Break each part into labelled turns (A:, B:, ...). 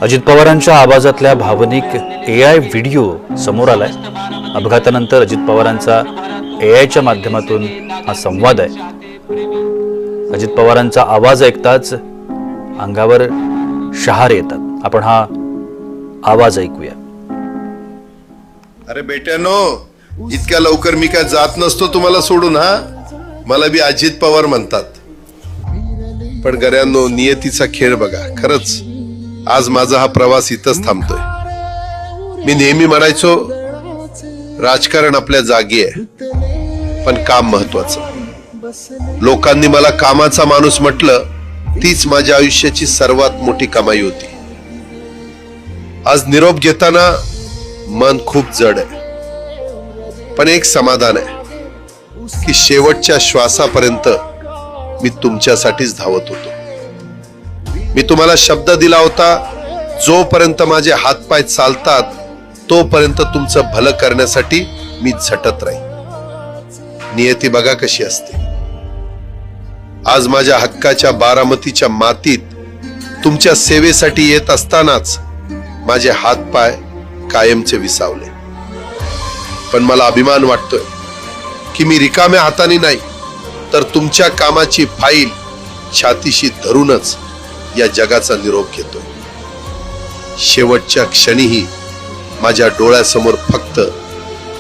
A: अजित पवारांच्या आवाजातल्या भावनिक AI video समोर आलाय। अपघातानंतर अजित पवारांचा AIच्या माध्यमातून हा संवाद आहे। अजित पवारांचा आवाज ऐकताच अंगावर शहार येतात। आपण हा आवाज ऐकूया।
B: अरे बेट्यानो, इतक्या लवकर मी काय जात नसतो तुम्हाला सोडून। हा, मला बी अजित पवार म्हणतात। पण गऱ्यांनो, नियतीचा खेळ बघा। खरंच आज माझा हा प्रवास इथंच थांबतोय। मी नेहमी म्हणायचो राजकारण आपल्या जागी आहे, पण काम महत्वाचं। लोकांनी मला कामाचा माणूस म्हटलं, तीच माझ्या आयुष्याची सर्वात मोठी कमाई होती। आज निरोप घेताना मन खूप जड आहे, पण एक समाधान आहे की शेवटच्या श्वासापर्यंत मी तुमच्यासाठीच धावत होतो। मी तुम्हाला शब्द दिला होता, जोपर्यंत माझे हातपाय चालतात तोपर्यंत तुमचं भलं करण्यासाठी मी झटत राहीन। नियती बघा कशी असते। आज माझ्या हक्काच्या बारामतीच्या मातीत तुमच्या सेवेसाठी येत असतानाच माझे हातपाय कायमचे विसावले। पण मला अभिमान वाटतोय की मी रिकाम्या हाताने नाही, तर तुमच्या कामाची फाईल छातीशी धरूनच या जगाचा निरोप घेतोय। शेवटच्या क्षणीही माझ्या डोळ्यासमोर फक्त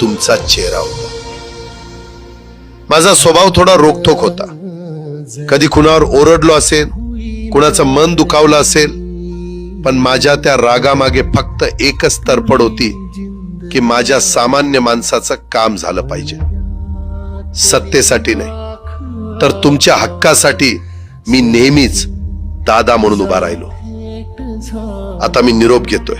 B: तुमचा चेहरा होता। माझा स्वभाव थोडा रोखठोक होता। कधी कुणावर ओरडलो असेल, कुणाचं मन दुखावलं असेल, पण माझ्या त्या रागामागे फक्त एकच तरफड होती की माझ्या सामान्य माणसाचं काम झालं पाहिजे। सत्तेसाठी नाही, तर तुमच्या हक्कासाठी मी नेहमीच दादा म्हणून उभा राहिलो। आता मी निरोप घेतोय,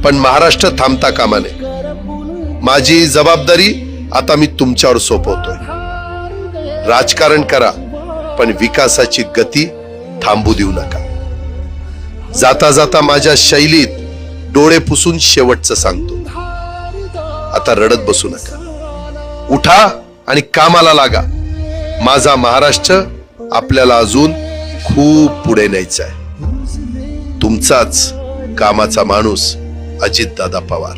B: पण महाराष्ट्र थांबता कामा नये। माझी जबाबदारी आता मी तुमच्यावर सोपवतोय। राजकारण करा, पण विकासाची गती थांबू देऊ नका। जाता जाता माझ्या शैलीत डोळे पुसून शेवटचं सांगतो, आता रडत बसू नका। उठा आणि कामाला लागा। माझा महाराष्ट्र आपल्याला अजून खूप पुढे न्यायचा आहे। तुमचाच कामाचा माणूस, अजितदादा पवार।